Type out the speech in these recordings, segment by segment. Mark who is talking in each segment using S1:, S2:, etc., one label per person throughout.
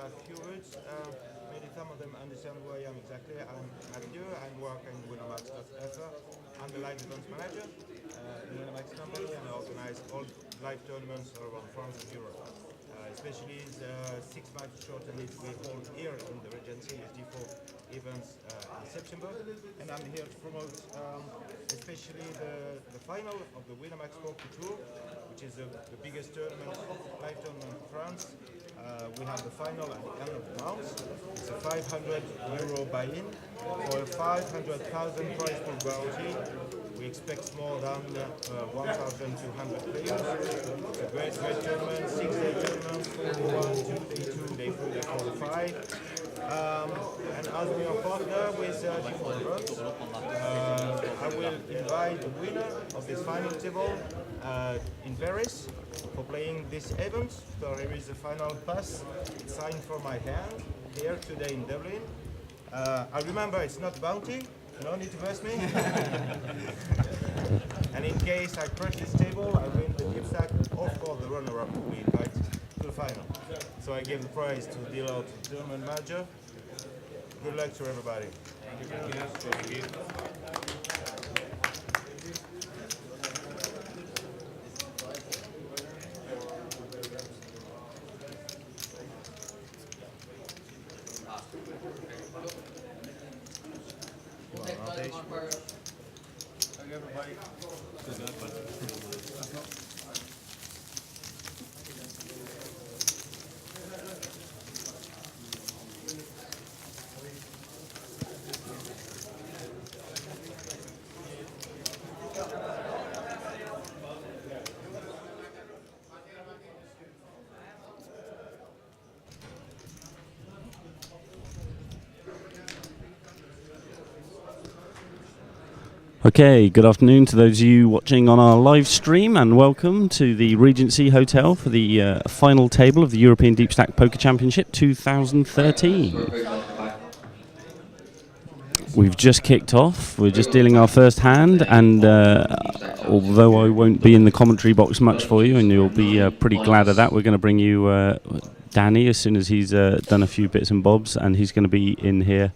S1: a few words. Maybe some of them understand who I am exactly. I'm Mathieu. I'm working with Winamax.fr. I'm the live events manager in Winamax company, and I organize all live tournaments around France and Europe. Especially the 6-match shortened we hold here in the Regency SD4 events in September. And I'm here to promote especially the final of the Winamax Poker Tour, which is the biggest tournament, live tournament in France. We have the final at the end of the month. It's a €500 buy-in for a 500,000 prize pool bounty. We expect more than 1,200 players. It's a great tournament, 6-day tournament, day 1, 2, day 2, day 3, day 4, 5. And as we are partner with D4 I will invite the winner of this final table in Paris for playing this event. So here is the final pass signed for my hand here today in Dublin. I remember it's not bounty, no need to press me. And in case I crush this table, I win the gift sack, of course the runner-up will be invited to the final. So I give the prize to the dealer, to the tournament manager. Good luck to everybody. Thank you.
S2: Okay, good afternoon to those of you watching on our live stream, and welcome to the Regency Hotel for the final table of the European Deep Stack Poker Championship 2013. We've just kicked off, we're just dealing our first hand, and although I won't be in the commentary box much for you, and you'll be pretty glad of that, we're going to bring you Danny as soon as he's done a few bits and bobs, and he's going to be in here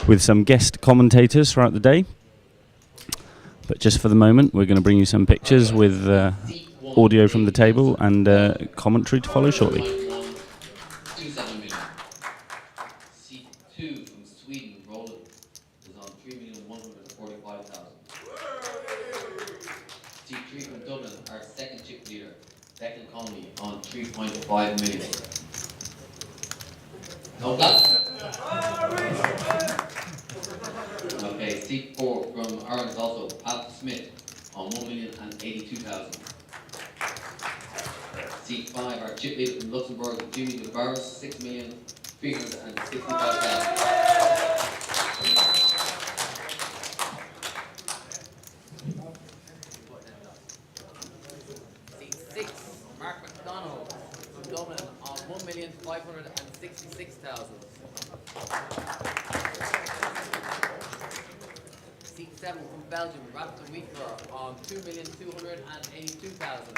S2: with some guest commentators throughout the day. But just for the moment, we're going to bring you some pictures with audio from the table and commentary to follow shortly.
S3: Seat 2 from Sweden, Roland, is on 3,145,000. Seat 3 from Dublin, our second chip leader, Declan Connolly, on 3.5 million. No clap. Okay, seat 4 from Ireland is also Pat Smith on 1,082,000. Seat 5, our chip leader from Luxembourg, Jimmy DeBarris, 6,365,000. Seat 6, Mark McDonald from Dublin on 1,566,000. Seat 7 from Belgium, Raptor Weaver on 2,282,000.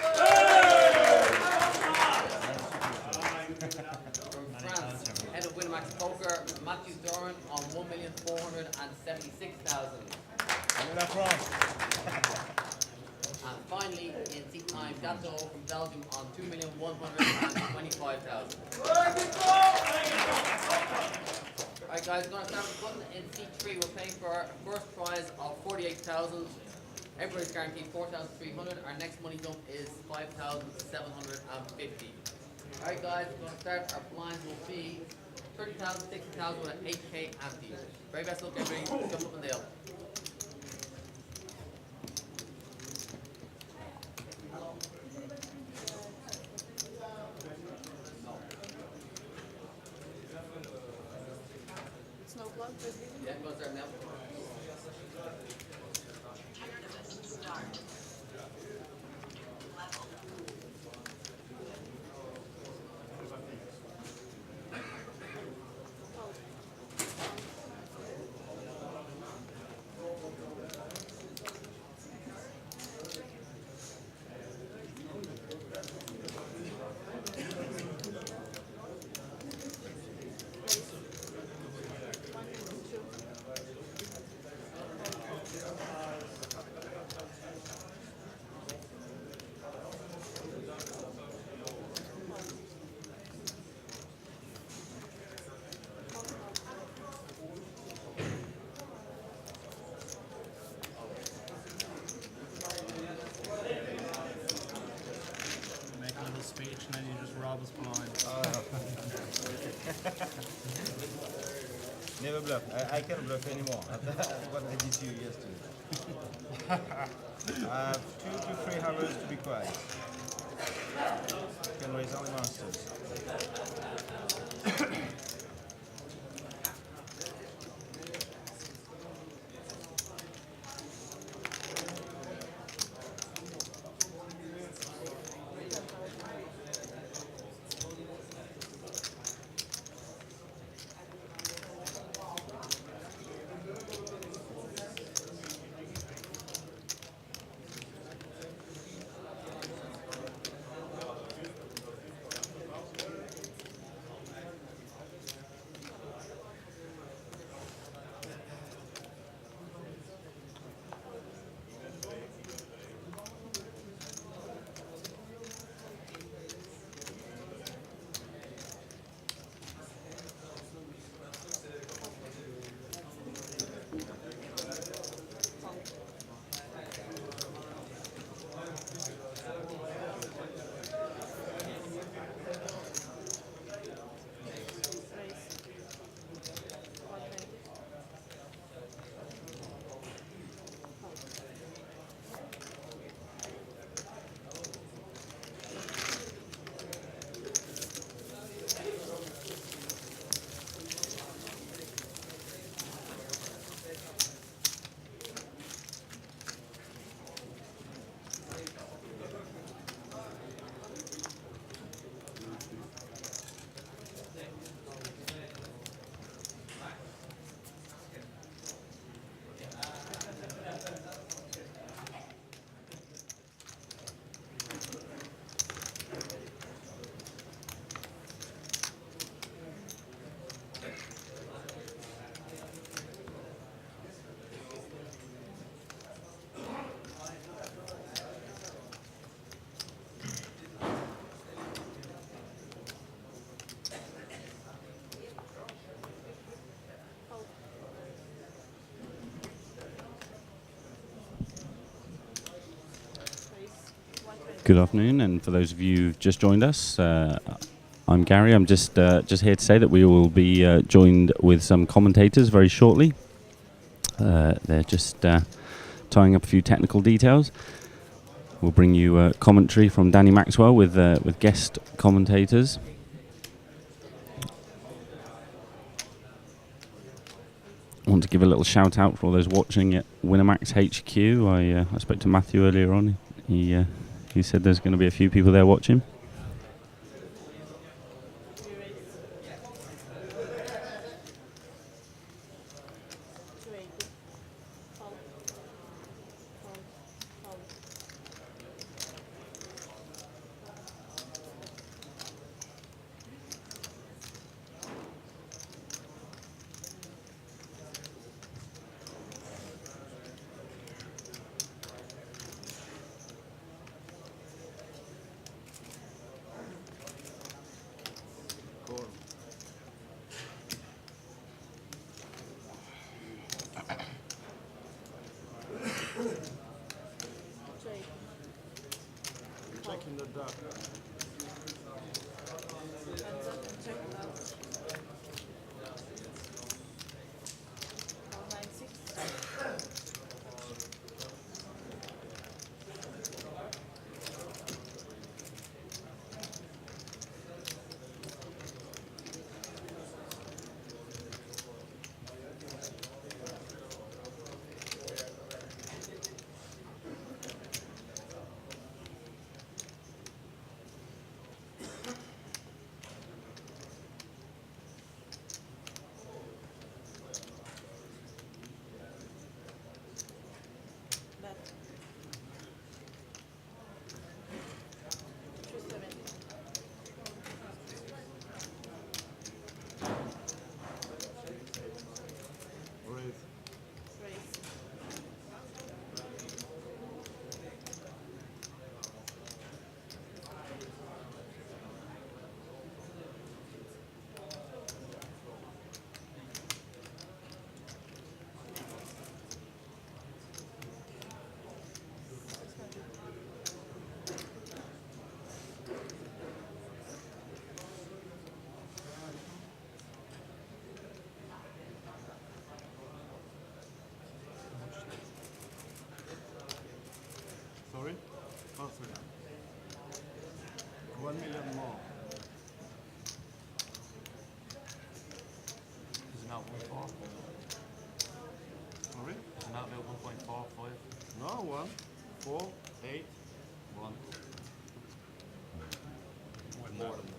S3: From France, head of Winamax Poker, Matthew Doran on 1,476,000. And finally, in seat 9, Gato from Belgium on 2,125,000. Alright guys, we're going to start with the button. In seat 3, we're paying for our first prize of 48,000. Everybody's guaranteed 4,300. Our next money dump is 5,750. Alright guys, we're going to start. Our blinds will be 30,000, 60,000 with an 8k ante. Very best luck everybody. Jump up and down. Yeah, I'm going to start now.
S1: bluff. I can't bluff anymore. What I did to you yesterday. I have 2 to 3 hours to be quiet. Can raise only monsters.
S2: Good afternoon, and for those of you who've just joined us, I'm Gary. I'm just here to say that we will be joined with some commentators very shortly. They're just tying up a few technical details. We'll bring you commentary from Danny Maxwell with guest commentators. I want to give a little shout out for all those watching at Winamax HQ. I spoke to Matthew earlier on. He said there's going to be a few people there watching.
S1: Checking the dark.
S4: All three. 1 million more.
S5: Is it not 1.4?
S4: Sorry?
S5: Is it not about 1.45?
S4: No, 1, 4, 8, 1.
S5: More than this.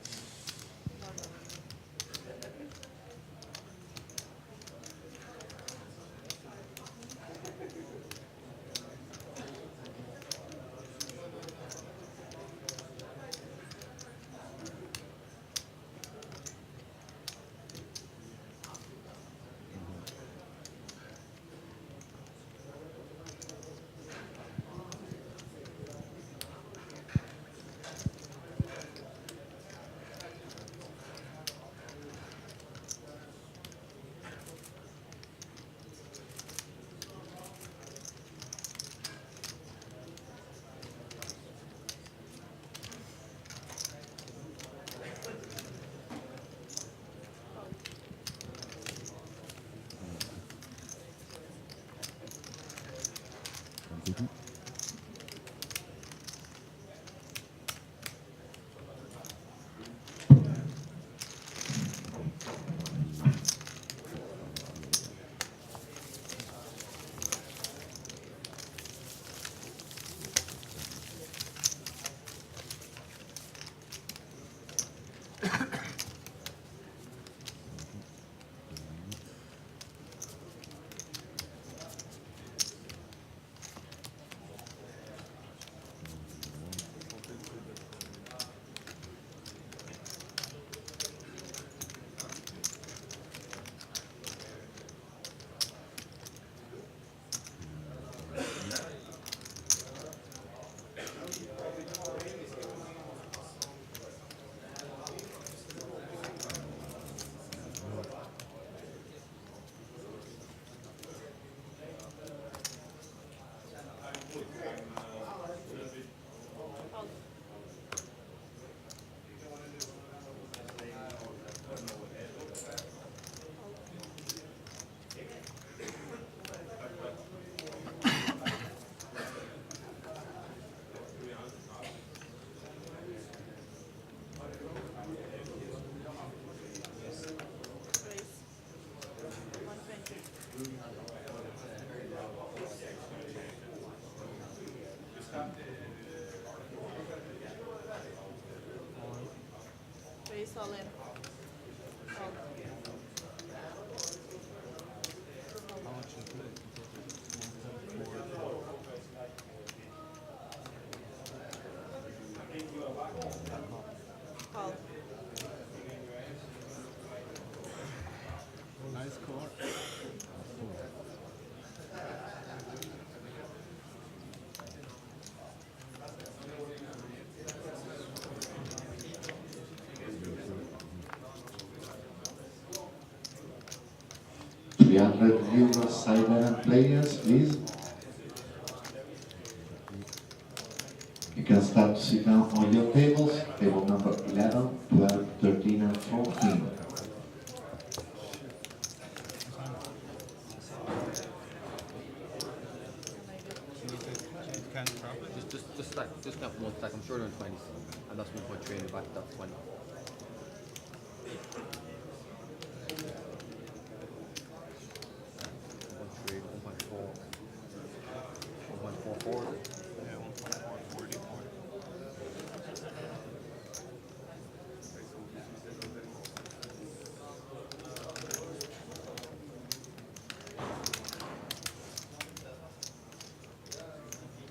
S6: Raise all in. All.
S4: How much you play?
S6: All.
S4: Nice score.
S7: €300 Siberian players, please. You can start to sit down on your tables, table number 11, 12, 13 and 14.
S3: Just not one stack. I'm sure they're in 20s, and that's 1.3 in the back. That's 20. 1.4.
S4: Yeah, 1.4, 44.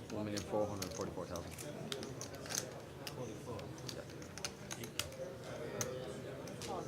S3: $1,444,000.
S4: 44.
S6: All.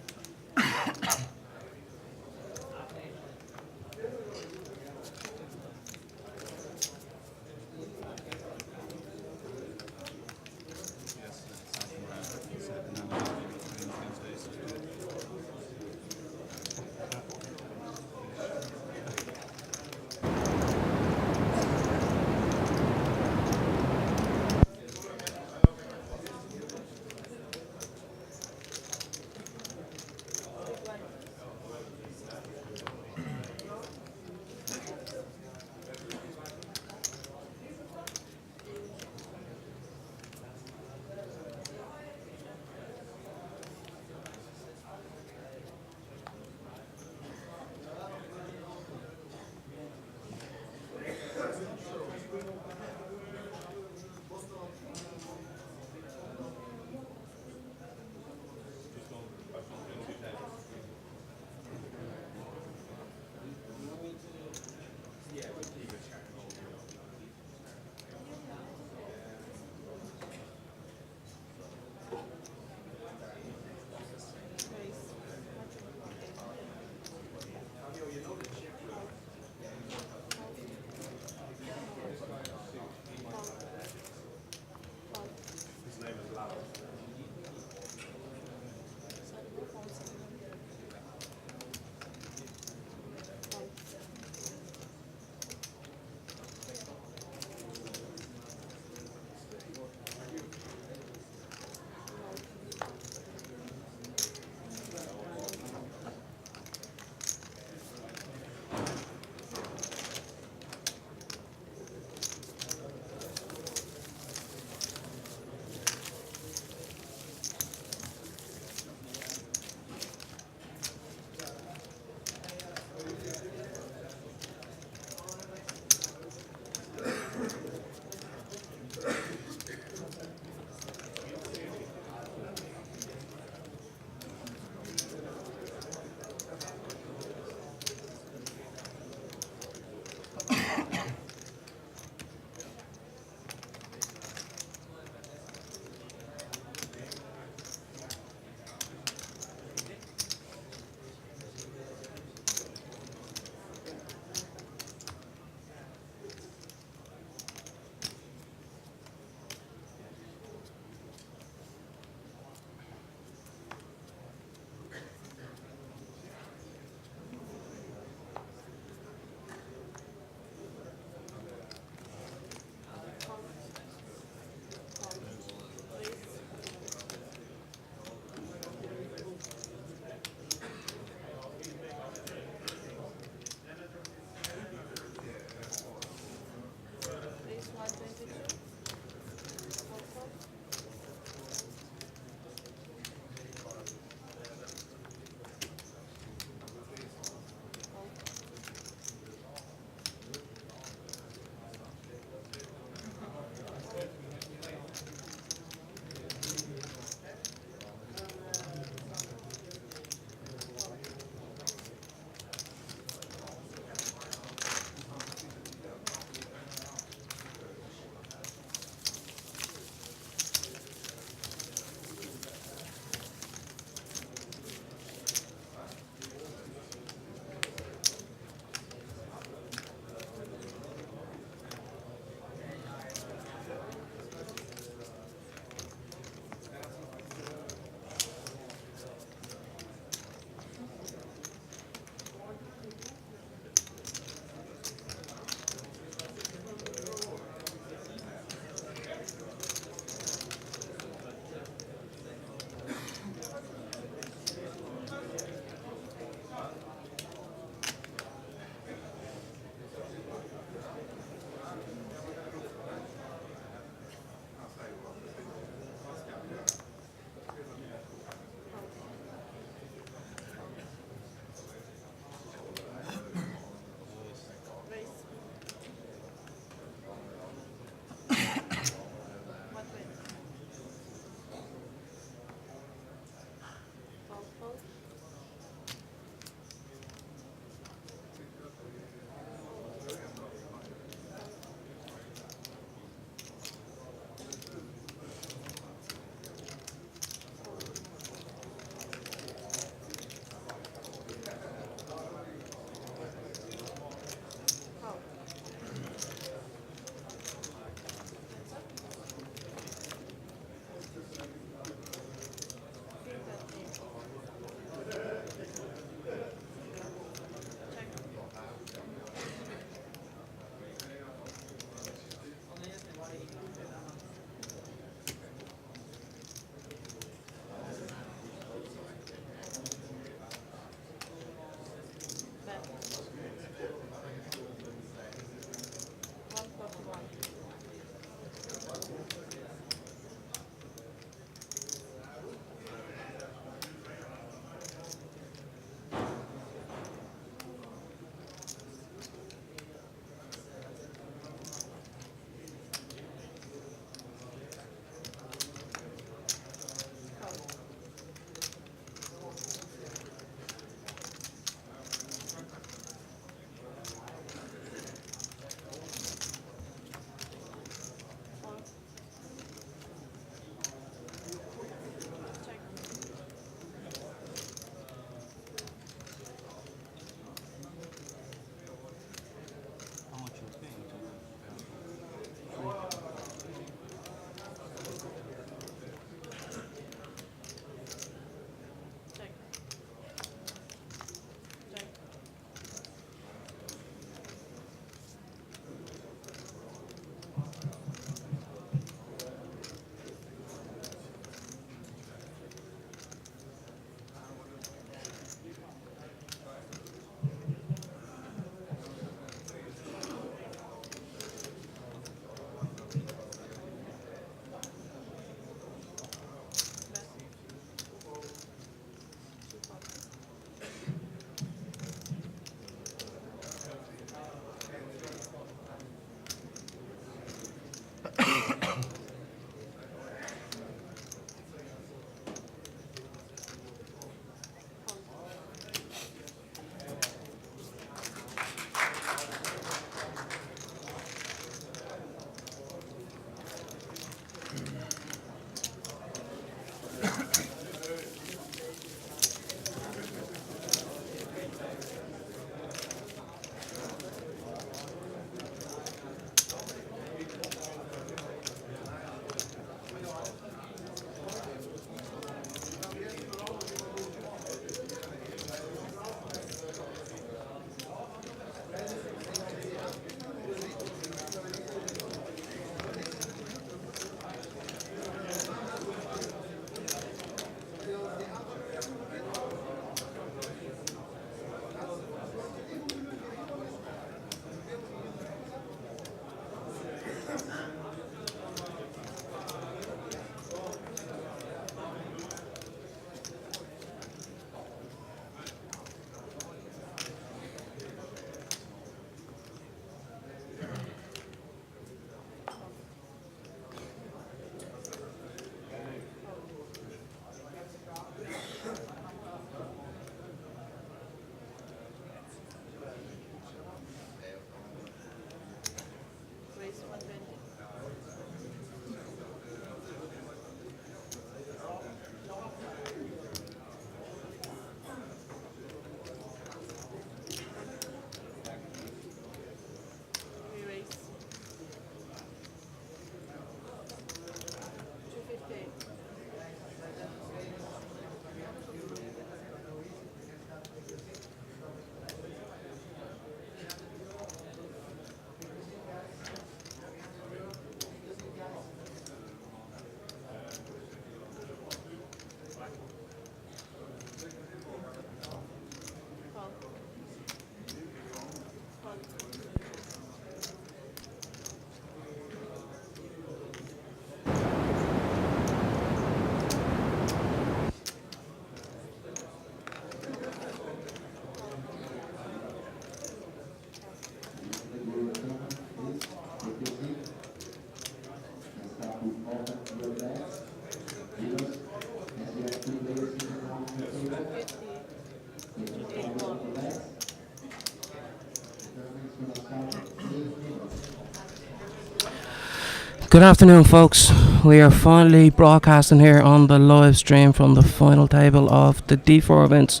S8: Good afternoon, folks. We are finally broadcasting here on the live stream from the final table of the D4 Events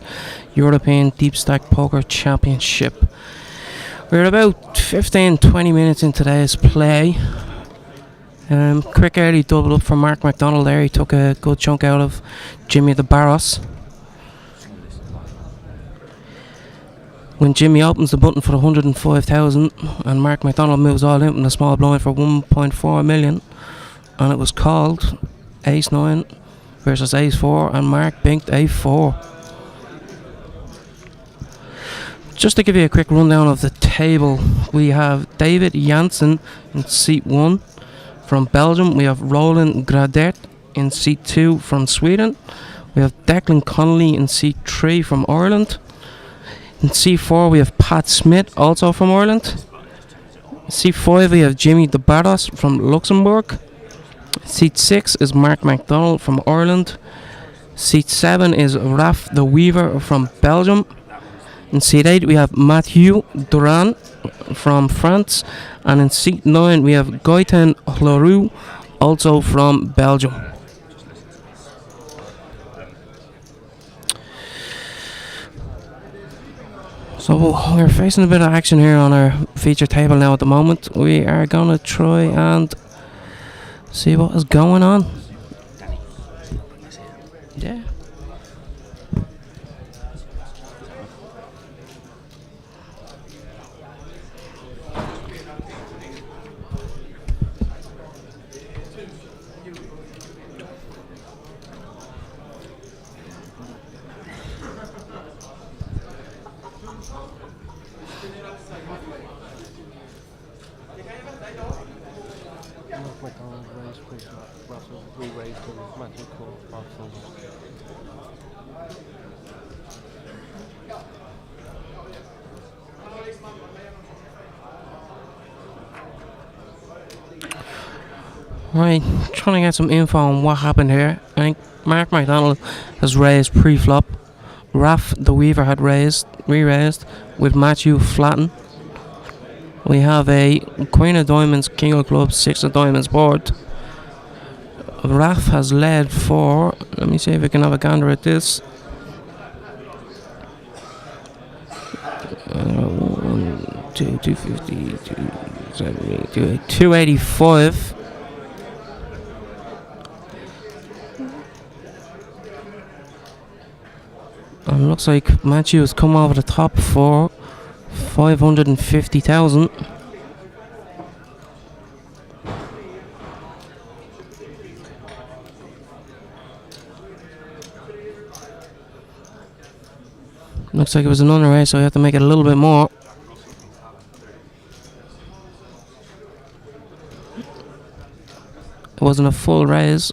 S8: European Deep Stack Poker Championship. We're about 15-20 minutes in today's play. Quick early double up from Mark McDonald there. He took a good chunk out of Jimmy the Barros. When Jimmy opens the button for 105,000 and Mark McDonald moves all in with a small blind for 1.4 million, and it was called Ace 9 versus Ace 4, and Mark binked A4. Just to give you a quick rundown of the table, we have David Janssen in seat 1 from Belgium. We have Roland Gradet in seat 2 from Sweden. We have Declan Connolly in seat 3 from Ireland. In C4 we have Pat Smith, also from Ireland. C5 we have Jimmy the Barros from Luxembourg. Seat 6 is Mark McDonald from Ireland. Seat 7 is Raf the Weaver from Belgium. In seat 8 we have Mathieu Duran from France. And in seat 9 we have Gaëtan Leroux, also from Belgium. So we're facing a bit of action here on our feature table now at the moment. We are going to try and see what is going on. Yeah. Right, trying to get some info on what happened here. I think Mark McDonald has raised pre-flop. Raf the Weaver had re-raised with Matthew flatten. We have a Queen of Diamonds, King of Clubs, 6 of Diamonds board. Raf has led for, let me see if we can have a gander at this. 250, 270, 285. And looks like Matthew has come over the top for 550,000. Looks like it was an under-raise, so we have to make it a little bit more. It wasn't a full raise.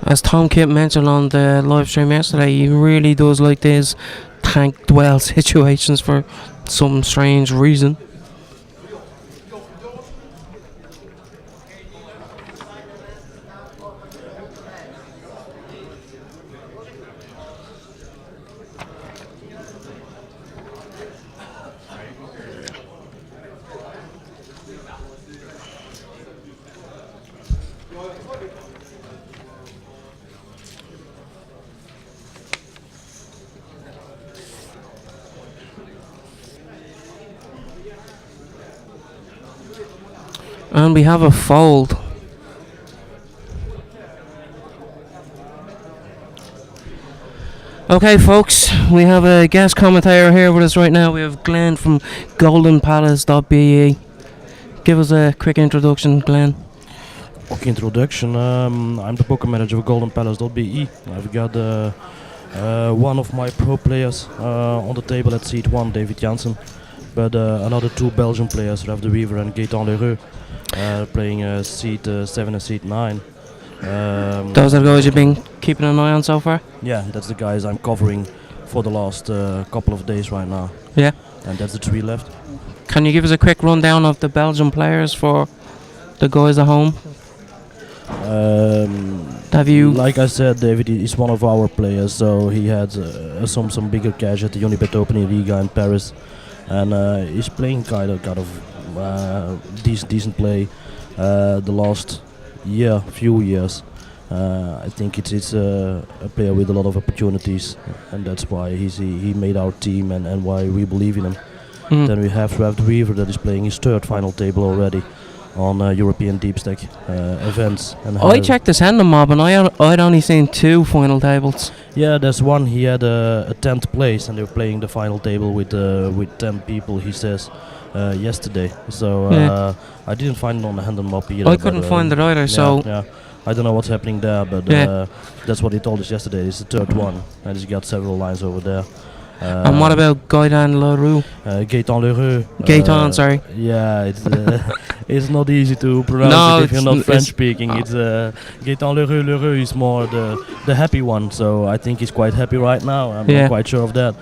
S8: As Tom Kipp mentioned on the live stream yesterday, he really does like these tank dwell situations for some strange reason. And we have a fold. Okay, folks, we have a guest commentator here with us right now. We have Glenn from goldenpalace.be. give us a quick introduction, Glenn.
S9: Okay, introduction. I'm the poker manager of goldenpalace.be. I've got one of my pro players on the table at seat 1, David Jansen, but another 2 Belgian players, Raf de Weaver and Gaetan Lereux, playing seat 7 and seat 9.
S8: Those are the guys you've been keeping an eye on so far?
S9: Yeah, that's the guys I'm covering for the last couple of days right now.
S8: Yeah.
S9: And that's the 3 left.
S8: Can you give us a quick rundown of the Belgian players for the guys at home? Have you?
S9: Like I said, David is one of our players, so he had some bigger cash at the Unibet Open in Riga in Paris, and he's playing kind of decent play the last few years. I think it's a player with a lot of opportunities, and that's why he made our team and why we believe in him. Then we have Raf de Weaver that is playing his 3rd final table already on European deep stack events. And
S8: I checked his hand mob and I'd only seen 2 final tables.
S9: Yeah, there's one. He had a 10th place, and they were playing the final table with 10 people. He says yesterday. So I didn't find it on the hand mob either.
S8: I couldn't find it either. So
S9: yeah. I don't know what's happening there, but that's what he told us yesterday. It's the 3rd one, and he's got several lines over there.
S8: And what about Gaetan Lereux?
S9: Gaetan Lereux.
S8: Gaetan, sorry.
S9: Yeah, it's not easy to pronounce if you're not French speaking. It's Gaetan Lereux. Lereux is more the happy one, so I think he's quite happy right now. I'm not quite sure of that.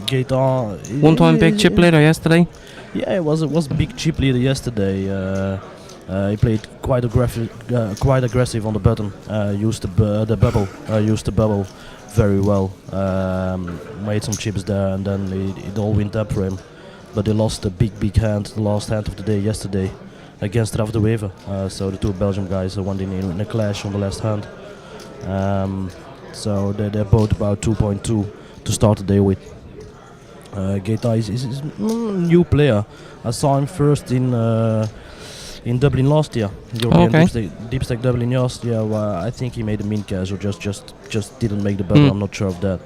S9: Gaetan.
S8: One-time big chip leader yesterday.
S9: Yeah, it was a big chip leader yesterday. He played quite aggressive on the button. Used the bubble very well. Made some chips there, and then it all went up for him. But they lost a big hand, the last hand of the day yesterday, against Raf de Weaver. So the 2 Belgian guys went in a clash on the last hand. So they're both about 2.2 to start the day with. Gaetan is a new player. I saw him first in Dublin last year, European deep stack Dublin last year. I think he made a mean cash, or just didn't make the bubble. I'm not sure of that.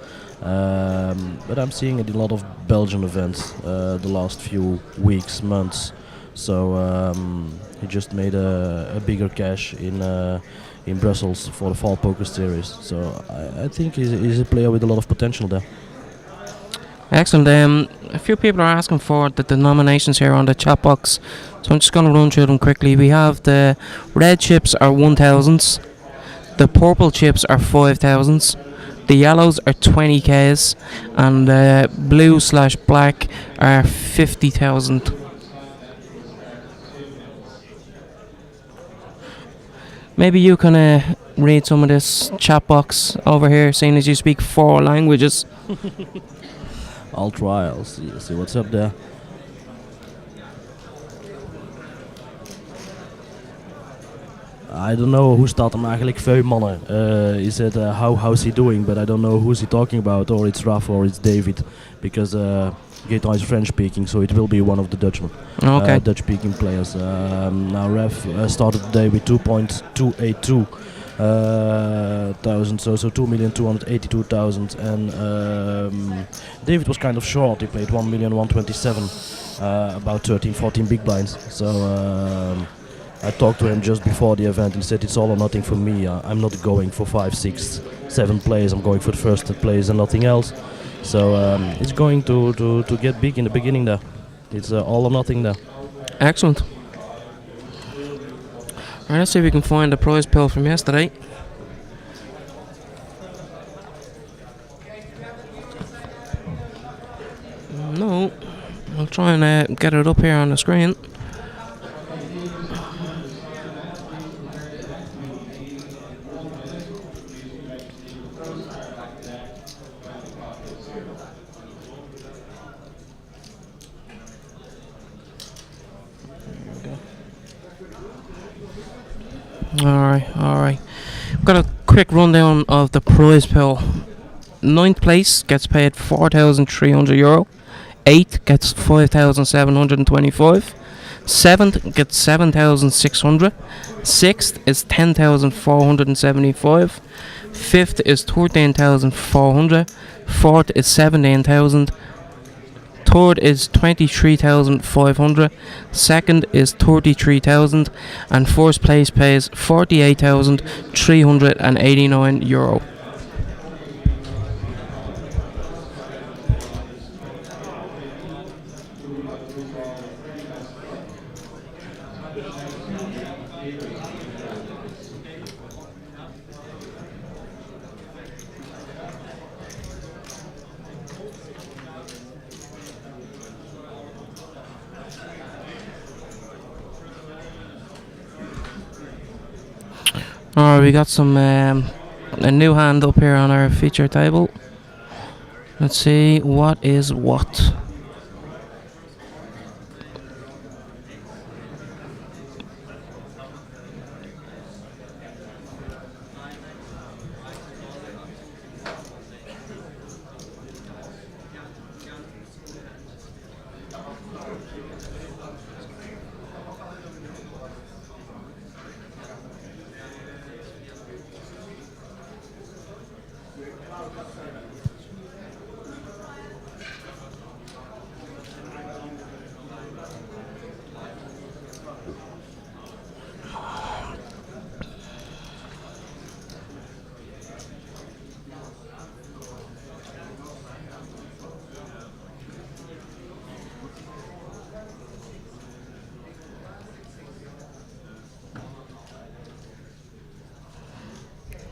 S9: But I'm seeing it in a lot of Belgian events the last few weeks, months. So he just made a bigger cash in Brussels for the Fall Poker Series. So I think he's a player with a lot of potential there.
S8: Excellent. A few people are asking for the nominations here on the chat box, so I'm just going to run through them quickly. We have the red chips are 1000s, the purple chips are 5000s, the yellows are 20Ks, and the blue/black are 50,000. Maybe you can read some of this chat box over here, seeing as you speak 4 languages.
S9: I'll try. I'll see what's up there. I don't know who staat hem eigenlijk vuil mannen. He said how's he doing, but I don't know who's he talking about, or it's Raf or it's David, because Gaetan is French speaking, so it will be one of the Dutchmen.
S8: Okay.
S9: Dutch speaking players. Now Raf started the day with 2.282 thousand, so 2,282,000, and David was kind of short. He played 1,127,000, about 13-14 big blinds. So I talked to him just before the event. He said it's all or nothing for me. I'm not going for 5, 6, 7 plays. I'm going for the first plays and nothing else. So it's going to get big in the beginning there. It's all or nothing there.
S8: Excellent. Alright, let's see if we can find the prize pill from yesterday. No, I'll try and get it up here on the screen. Alright. Got a quick rundown of the prize pool. 9th place gets paid €4,300. 8th gets 5,725. 7th gets 7,600. 6th is 10,475. 5th is 13,400. 4th is 17,000. third is 23,500, second is 33,000, and first place pays 48,389 euro. Alright, we got some a new hand up here on our feature table. Let's see what is what.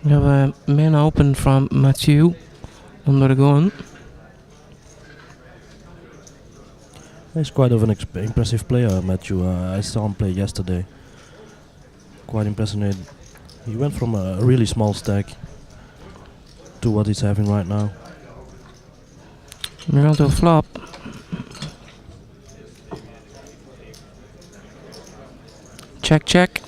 S8: We have a main open from Mathieu under the gun.
S9: He's quite of an impressive player, Matthew. I saw him play yesterday. Quite impressive. He went from a really small stack to what he's having right now.
S8: We're going to a flop. Check, check.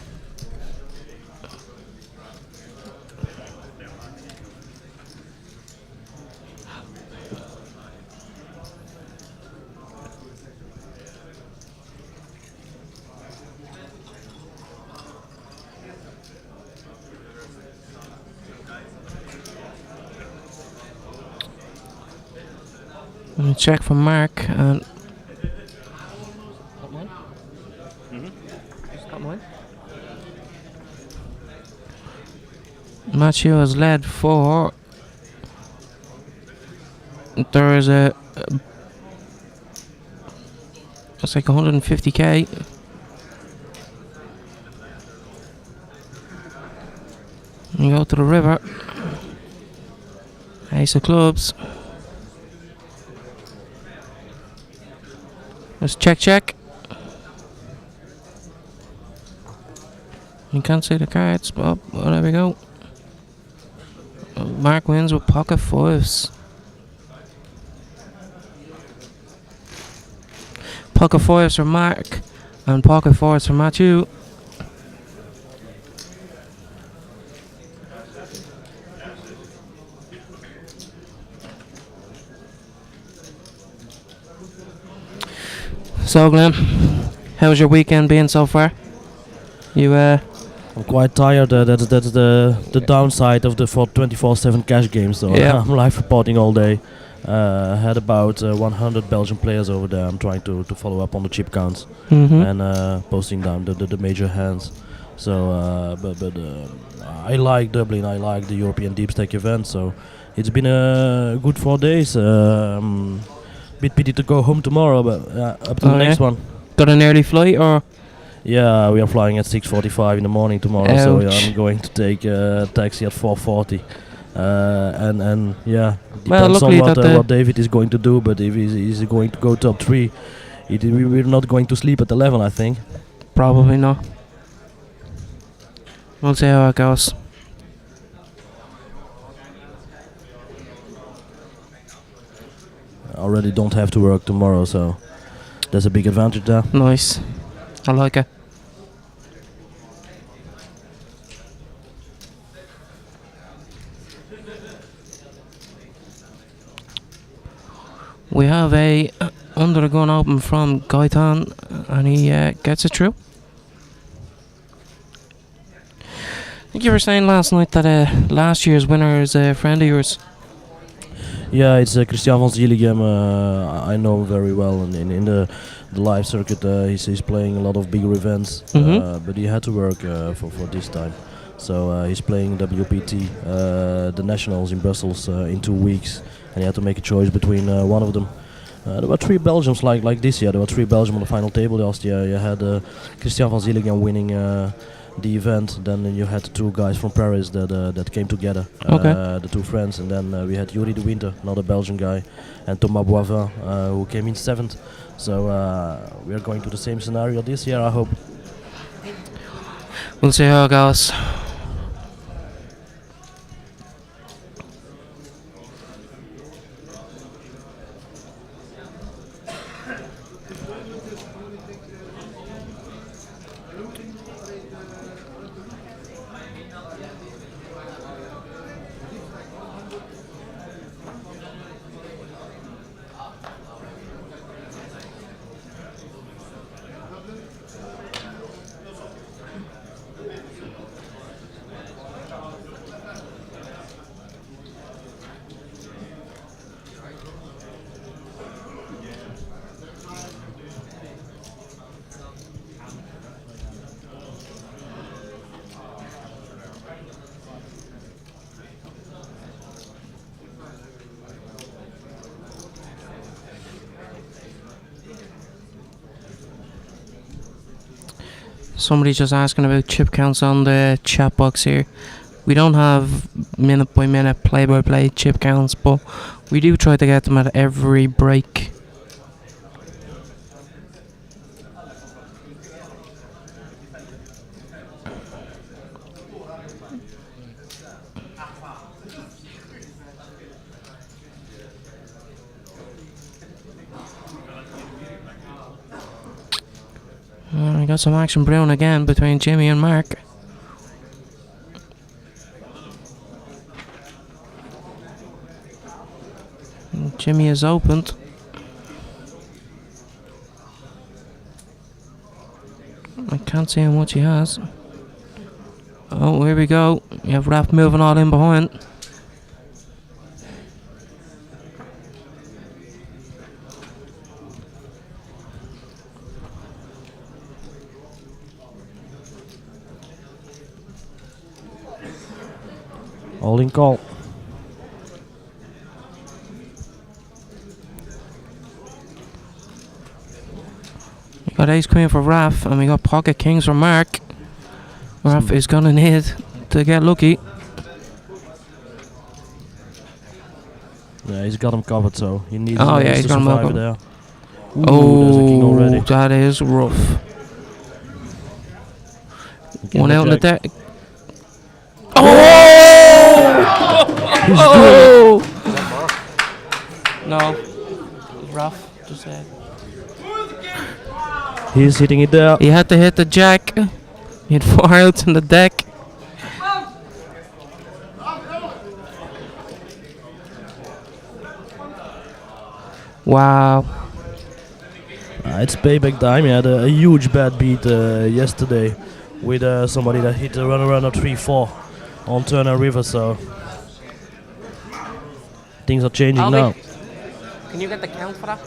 S8: Let me check for Mark and Matthew has led for. There is a it's like 150k. You go to the river. Ace of clubs. Let's check, check. You can't see the cards, but well, there we go. Mark wins with pocket fives. Pocket fives for Mark and pocket fours for Matthew. So Glenn, how's your weekend been so far? You
S9: I'm quite tired. That's the downside of the 24/7 cash game. So
S8: Yeah.
S9: I'm live reporting all day. Had about 100 Belgian players over there. I'm trying to follow up on the chip counts and posting down the major hands. So, but I like Dublin. I like the European Deep Stake event. So it's been a good 4 days. Bit pity to go home tomorrow, but up to the next one.
S8: Got an early flight or?
S9: Yeah, we are flying at 6:45 in the morning tomorrow, so
S8: Ouch.
S9: I'm going to take a taxi at 4:40. And yeah,
S8: Well,
S9: depends on
S8: luckily
S9: what David is going to do. But if he's going to go top 3, we're not going to sleep at 11, I think.
S8: Probably not. We'll see how it goes.
S9: I already don't have to work tomorrow, so there's a big advantage there.
S8: Nice. I like it. We have a under the gun open from Gaetan, and he gets it through. I think you were saying last night that last year's winner is a friend of yours.
S9: Yeah, it's Christian van Zieligem. I know him very well, and in the live circuit, he's playing a lot of bigger events. But he had to work for this time, so he's playing WPT, the nationals in Brussels in 2 weeks, and he had to make a choice between one of them. There were 3 Belgians like this year. There were 3 Belgians on the final table last year. You had Christian van Zieligem winning the event. Then you had the 2 guys from Paris that came together, the 2 friends. And then we had Yuri de Winter, another Belgian guy, and Thomas Boivin, who came in 7th. So we are going to the same scenario this year, I hope.
S8: We'll see how it goes. Somebody's just asking about chip counts on the chat box here. We don't have minute by minute, play by play chip counts, but we do try to get them at every break. We got some action brewing again between Jimmy and Mark. And Jimmy is opened. I can't see how much he has. Oh, here we go. You have Raph moving all in behind.
S9: All in call.
S8: We got ace queen for Raph, and we got pocket kings for Mark. Raph is gonna need to get lucky.
S9: Yeah, he's got him covered, so he needs
S8: He's
S9: to
S8: got him
S9: survive
S8: covered.
S9: there. Ooh, there's a king already.
S8: That is rough.
S9: Give
S8: One
S9: him
S8: out
S9: a
S8: on the
S9: jack.
S8: deck. Oh! No. Rough, just said.
S9: He's hitting it there.
S8: He had to hit the jack. He had 4 outs on the deck. Wow.
S9: It's payback time. He had a huge bad beat yesterday with somebody that hit a runner 3-4 on Turner River, so things are changing now.
S8: Can you get the count for that?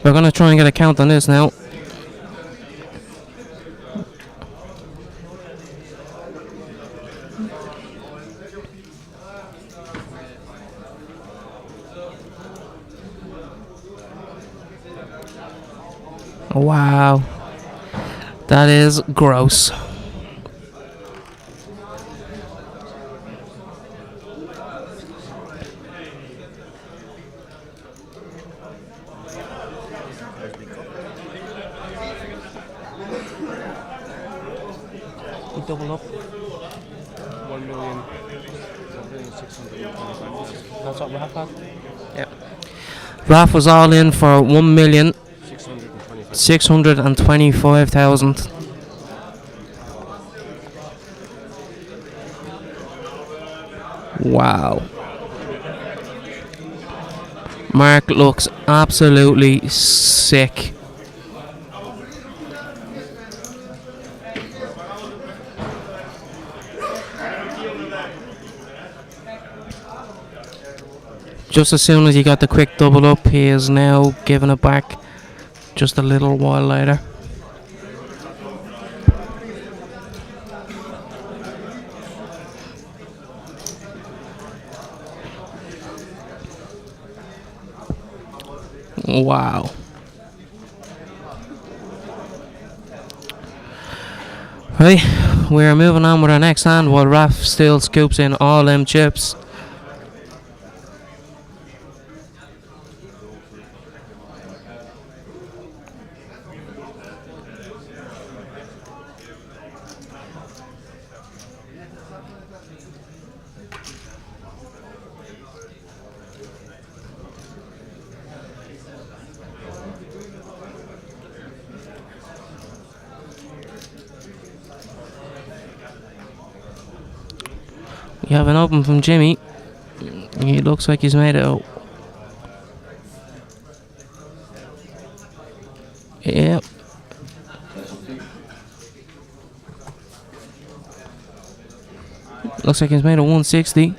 S8: We're gonna try and get a count on this now. Wow. That is gross. Double up. 1,625,000. That's what Raph had? Yep. Raph was all in for 1,625,000. Wow. Mark looks absolutely sick. Just as soon as he got the quick double up, he is now giving it back just a little while later. Wow. Right, we're moving on with our next hand while Raf still scoops in all them chips. You have an open from Jimmy. He looks like he's made it. Yep. Looks like he's made a 160.